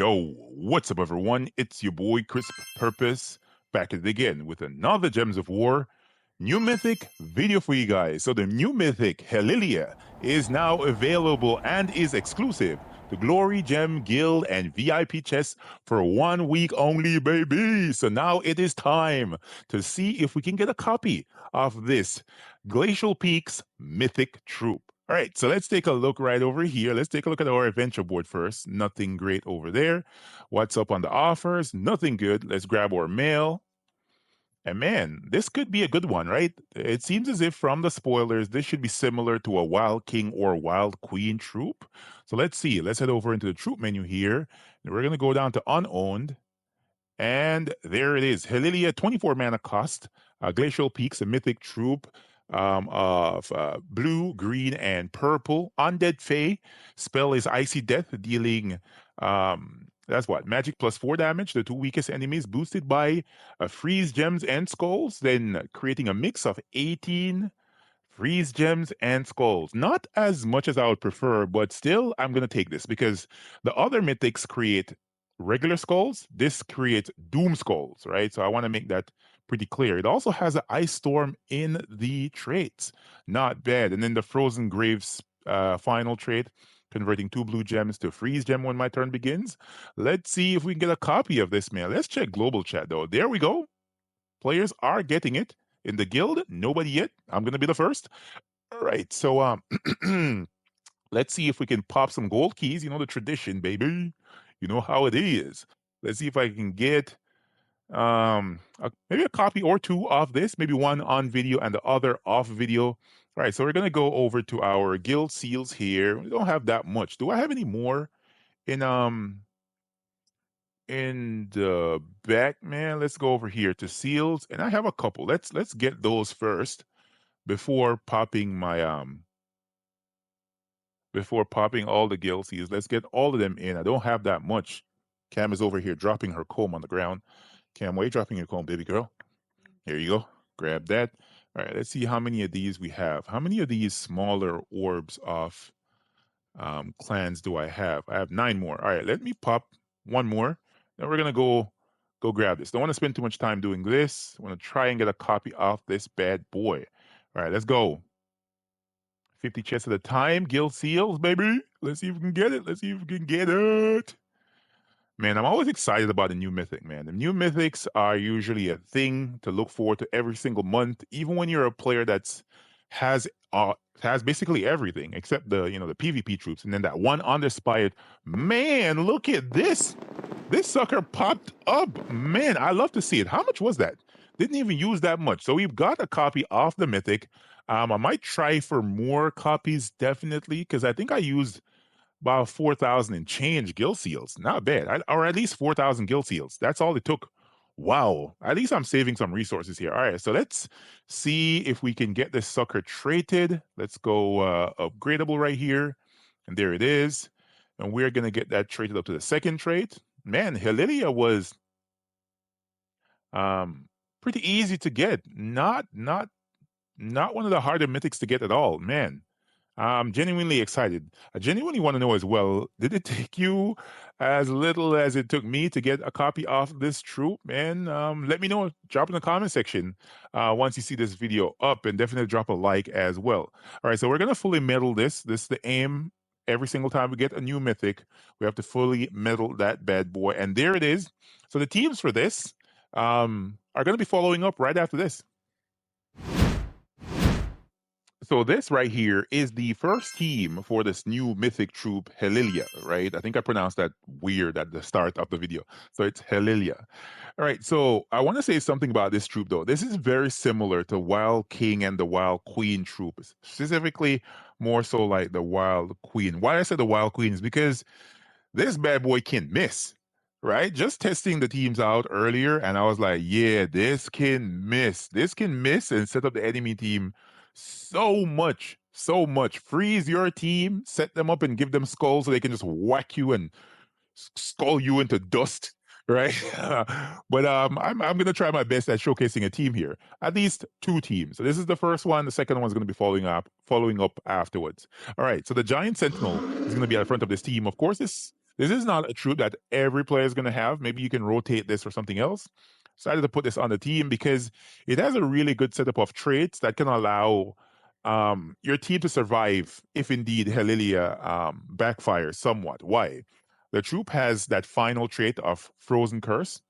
Yo, what's up, everyone? It's your boy CrispPurpose back at it again with another Gems of War new Mythic video for you guys. So, the new Mythic Helilya is now available and is exclusive to Glory Gem Guild and VIP chests for 1 week only, baby. So, now it is time to see if we can get a copy of this Glacial Peaks Mythic Troop. All right, so let's take a look right over here. Let's take a look at our adventure board first. Nothing great over there. What's up on the offers? Nothing good. Let's grab our mail. And man, this could be a good one, right? It seems as if from the spoilers, this should be similar to a Wild King or Wild Queen troop. So let's see. Let's head over into the troop menu here. And we're going to go down to unowned. And there it is. Helilya, 24 mana cost. Glacial Peaks, a mythic troop of blue, green, and purple. Undead Fae. Spell is Icy Death, dealing that's what? Magic plus 4 damage. The two weakest enemies boosted by freeze gems and skulls. Then creating a mix of 18 freeze gems and skulls. Not as much as I would prefer, but still, I'm going to take this because the other mythics create regular skulls. This creates doom skulls, right? So I want to make that pretty clear. It also has an ice storm in the traits. Not bad. And then the frozen graves final trait, converting 2 blue gems to freeze gem when my turn begins. Let's see if we can get a copy of this, man. Let's check global chat, though. There we go. Players are getting it. In the guild, nobody yet. I'm gonna be the first. All right, so let's see if we can pop some gold keys. You know the tradition, baby. You know how it is. Let's see if I can get maybe a copy or two of this. Maybe one on video and the other off video. All right, so we're gonna go over to our guild seals here. We don't have that much. Do I have any more in the back, man? Let's go over here to seals, and I have a couple. Let's get those first before popping my before popping all the guild seals. Let's get all of them in. I don't have that much. Cam is over here dropping her comb on the ground. Cam, why are you dropping your comb, baby girl? Here you go. Grab that. All right, let's see how many of these we have. How many of these smaller orbs of clans do I have? I have 9 more. All right, let me pop one more. Then we're gonna go grab this. Don't want to spend too much time doing this. I want to try and get a copy of this bad boy. All right, let's go. 50 chests at a time. Guild seals, baby. Let's see if we can get it. Let's see if we can get it. Man, I'm always excited about the new mythic, man. The new mythics are usually a thing to look forward to every single month, even when you're a player that's has basically everything except the the PvP troops, and then that one underspired. Man, look at this. This sucker popped up. Man, I love to see it. How much was that? Didn't even use that much. So we've got a copy of the mythic. I might try for more copies, definitely, because I think I used about 4,000 and change guild seals. Not bad. Or at least 4,000 guild seals. That's all it took. Wow. At least I'm saving some resources here. All right, so let's see if we can get this sucker traded. Let's go upgradable right here. And there it is. And we're going to get that traded up to the second trait. Man, Helilya was pretty easy to get. Not one of the harder mythics to get at all. Man, I'm genuinely excited. I genuinely want to know as well, did it take you as little as it took me to get a copy of this troop? Man, let me know. Drop in the comment section once you see this video up, and definitely drop a like as well. All right, so we're going to fully medal this. This is the aim. Every single time we get a new mythic, we have to fully medal that bad boy. And there it is. So the teams for this are going to be following up right after this. So this right here is the first team for this new mythic troop, Helilya, right? I think I pronounced that weird at the start of the video. So it's Helilya. All right, so I want to say something about this troop, though. This is very similar to Wild King and the Wild Queen troop, specifically more so like the Wild Queen. Why I said the Wild Queen is because this bad boy can miss, right? Just testing the teams out earlier, and I was like, yeah, this can miss. This can miss and set up the enemy team so much, so much. Freeze your team, set them up, and give them skulls so they can just whack you and skull you into dust, right? But I'm gonna try my best at showcasing a team here, at least 2 teams. So this is the first one. The second one's gonna be following up afterwards. All right. So the Giant Sentinel is gonna be at the front of this team. Of course, this This is not a troop that every player is going to have. Maybe you can rotate this or something else. Decided to put this on the team because it has a really good setup of traits that can allow your team to survive if indeed Helilya backfires somewhat. Why? The troop has that final trait of Frozen Curse,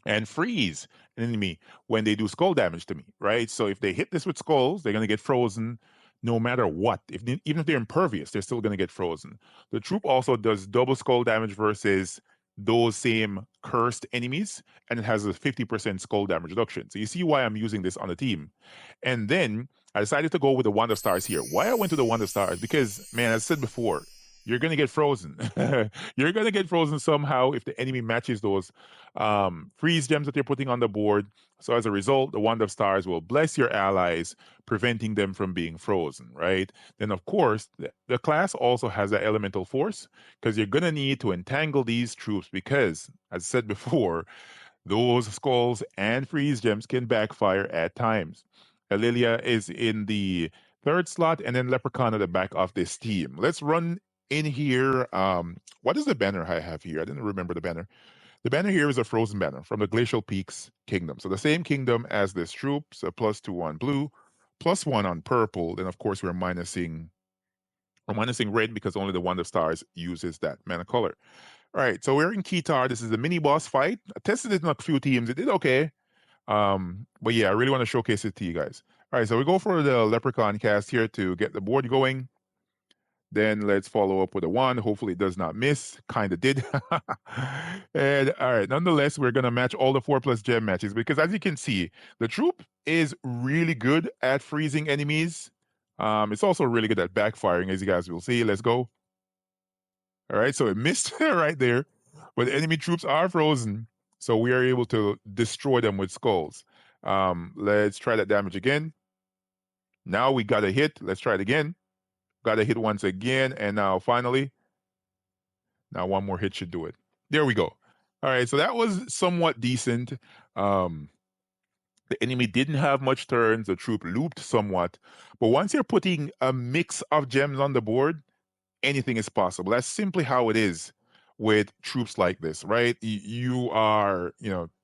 and freeze an enemy when they do skull damage to me, right? So if they hit this with skulls, they're going to get frozen no matter what. Even if they're impervious, they're still going to get frozen. The troop also does double skull damage versus those same cursed enemies, and it has a 50% skull damage reduction. So you see why I'm using this on the team. And then I decided to go with the Wonder Stars here. Why I went to the Wonder Stars? Because, man, as I said before, you're going to get frozen. You're going to get frozen somehow if the enemy matches those freeze gems that you're putting on the board. So as a result, the Wand of Stars will bless your allies, preventing them from being frozen, right? Then, of course, the class also has an elemental force because you're going to need to entangle these troops because, as I said before, those skulls and freeze gems can backfire at times. Helilya is in the third slot, and then Leprechaun at the back of this team. Let's run in here. What is the banner I have here? I didn't remember the banner. The banner here is a frozen banner from the Glacial Peaks Kingdom. So the same kingdom as this troop, so +2 on blue, +1 on purple. Then of course we're minusing red because only the Wand of Stars uses that mana color. All right, so we're in Kitar. This is the mini boss fight. I tested it in a few teams. It did okay. But yeah, I really want to showcase it to you guys. All right, so we go for the Leprechaun cast here to get the board going. Then let's follow up with a one. Hopefully it does not miss. Kind of did. And all right, nonetheless, we're gonna match all the 4+ gem matches because as you can see, the troop is really good at freezing enemies. It's also really good at backfiring, as you guys will see. Let's go. All right, so it missed right there, but the enemy troops are frozen, so we are able to destroy them with skulls. Let's try that damage again. Now we got a hit. Let's try it again. Got a hit once again, and now finally, now one more hit should do it. There we go. All right, so that was somewhat decent. Um, the enemy didn't have much turns. The troop looped somewhat, but once you're putting a mix of gems on the board, anything is possible. That's simply how it is with troops like this, right? You are,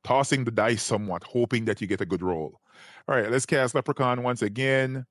tossing the dice somewhat, hoping that you get a good roll. All right, let's cast Leprechaun once again.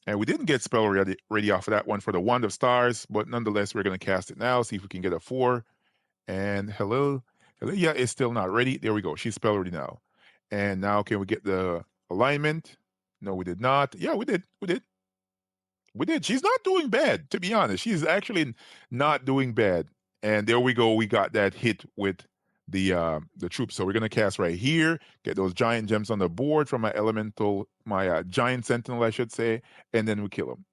And we didn't get spell ready off of that one for the Wand of Stars, but nonetheless, we're going to cast it now, see if we can get a 4. And Helilya is still not ready. There we go. She's spell ready now. And now can we get the alignment? No, we did not. Yeah, we did. We did. She's not doing bad, to be honest. She's actually not doing bad. And there we go. We got that hit with the troops. So we're gonna cast right here, get those giant gems on the board from my giant sentinel, I should say, and then we kill them.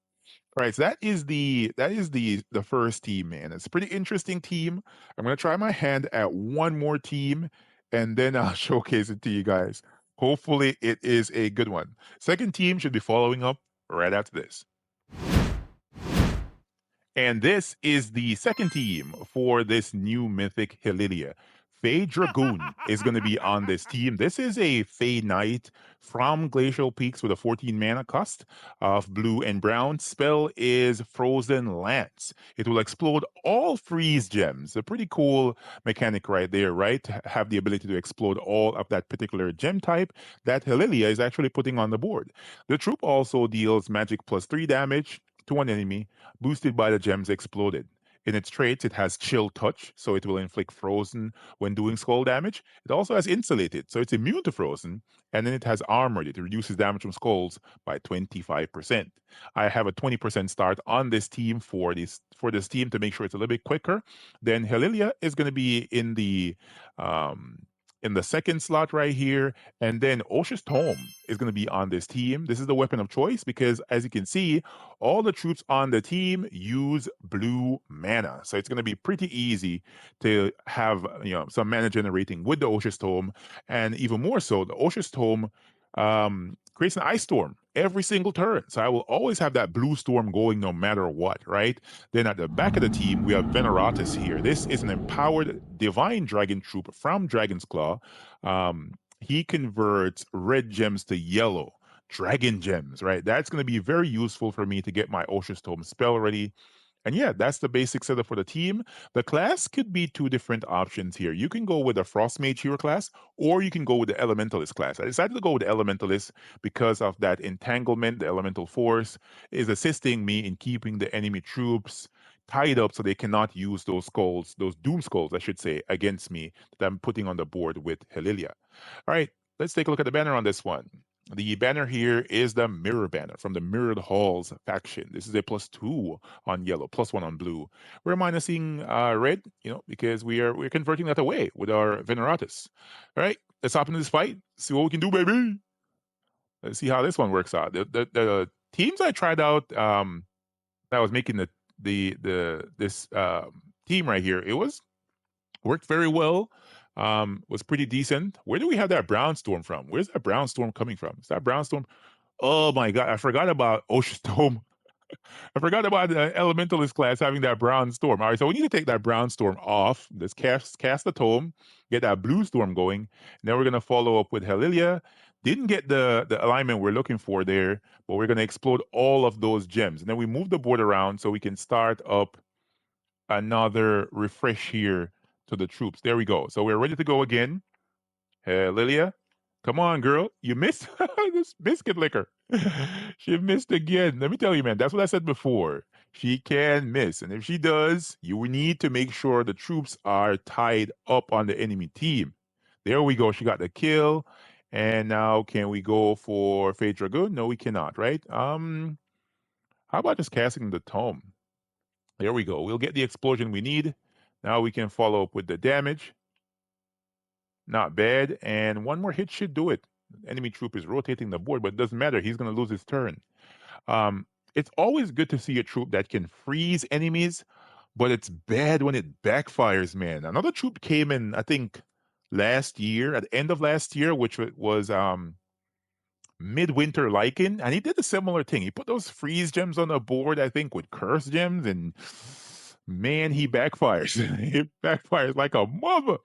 All right, so that is the first team, man. It's a pretty interesting team. I'm gonna try my hand at one more team, and then I'll showcase it to you guys. Hopefully, it is a good one. Second team should be following up right after this. And this is the second team for this new Mythic Helilya. Fey Dragoon is going to be on this team. This is a Fey Knight from Glacial Peaks with a 14 mana cost of blue and brown. Spell is Frozen Lance. It will explode all freeze gems. A pretty cool mechanic right there, right? To have the ability to explode all of that particular gem type that Helilya is actually putting on the board. The troop also deals magic +3 damage to one enemy boosted by the gems exploded. In its traits, it has Chill Touch, so it will inflict frozen when doing skull damage. It also has Insulated, so it's immune to frozen. And then it has Armored, it reduces damage from skulls by 25%. I have a 20% start on this team for this team to make sure it's a little bit quicker. Then Helilya is going to be in the second slot right here. And then Osha's Tome is going to be on this team. This is the weapon of choice because, as you can see, all the troops on the team use blue mana. So it's going to be pretty easy to have some mana generating with the Osha's Tome. And even more so, the Osha's Tome creates an ice storm every single turn. So I will always have that blue storm going no matter what, right? Then at the back of the team, we have Veneratus here. This is an empowered divine dragon troop from Dragon's Claw. He converts red gems to yellow dragon gems, right? That's going to be very useful for me to get my Ocean's Tome spell ready. And yeah, that's the basic setup for the team. The class could be two different options here. You can go with a Frost Mage hero class, or you can go with the Elementalist class. I decided to go with the Elementalist because of that entanglement. The Elemental Force is assisting me in keeping the enemy troops tied up so they cannot use those skulls, those Doom Skulls, I should say, against me that I'm putting on the board with Helilya. All right, let's take a look at the banner on this one. The banner here is the Mirror Banner from the Mirrored Halls faction. This is a +2 on yellow, +1 on blue. We're minusing red, because we're converting that away with our Veneratus. All right, let's hop into this fight. See what we can do, baby. Let's see how this one works out. The teams I tried out, that was making this team right here. It was worked very well. Was pretty decent. Where do we have that brown storm from? Where's that brown storm coming from? Is that brown storm? Oh my god, I forgot about Ocean Storm. I forgot about the Elementalist class having that brown storm. All right, so we need to take that brown storm off. Let's cast the tome, get that blue storm going. And then we're gonna follow up with Helilya. Didn't get the alignment we're looking for there, but we're gonna explode all of those gems. And then we move the board around so we can start up another refresh here to the troops. There we go. So we're ready to go again. Lilia, come on, girl. You missed this biscuit liquor. She missed again. Let me tell you, man, that's what I said before. She can miss. And if she does, you need to make sure the troops are tied up on the enemy team. There we go. She got the kill. And now can we go for Fade Dragoon? No, we cannot, right? How about just casting the tome? There we go. We'll get the explosion we need. Now we can follow up with the damage. Not bad. And one more hit should do it. Enemy troop is rotating the board, but it doesn't matter. He's going to lose his turn. It's always good to see a troop that can freeze enemies, but it's bad when it backfires, man. Another troop came in, I think, last year, at the end of last year, which was Midwinter Lycan, and he did a similar thing. He put those freeze gems on the board, I think, with curse gems, and man, he backfires. He backfires like a mother,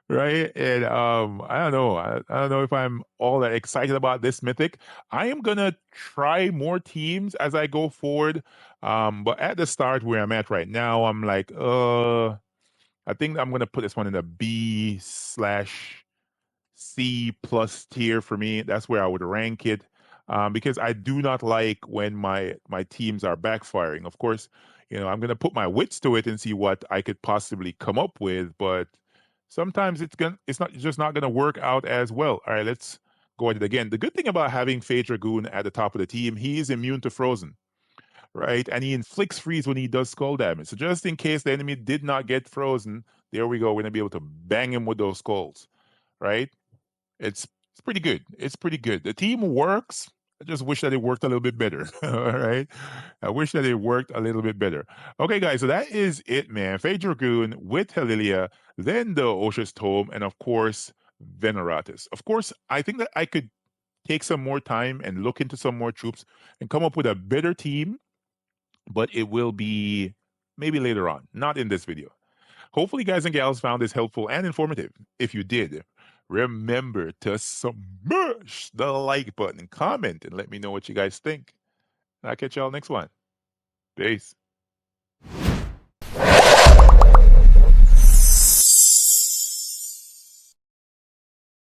right? And I don't know. I don't know if I'm all that excited about this mythic. I am gonna try more teams as I go forward. But at the start where I'm at right now, I'm like, I think I'm gonna put this one in a B/C+ tier for me. That's where I would rank it, because I do not like when my teams are backfiring. Of course, I'm going to put my wits to it and see what I could possibly come up with, but sometimes it's not just not going to work out as well. All right, let's go at it again. The good thing about having Fade Dragoon at the top of the team, he is immune to frozen, right? And he inflicts freeze when he does skull damage. So just in case the enemy did not get frozen, there we go. We're going to be able to bang him with those skulls, right? It's pretty good. It's pretty good. The team works. I just wish that it worked a little bit better. All right. I wish that it worked a little bit better. Okay, guys. So that is it, man. Fade Dragoon with Helilya, then the Osh's Tome, and of course, Veneratus. Of course, I think that I could take some more time and look into some more troops and come up with a better team, but it will be maybe later on, not in this video. Hopefully, guys and gals found this helpful and informative. If you did, remember to smash the like button, comment, and let me know what you guys think. I'll catch y'all next one. Peace.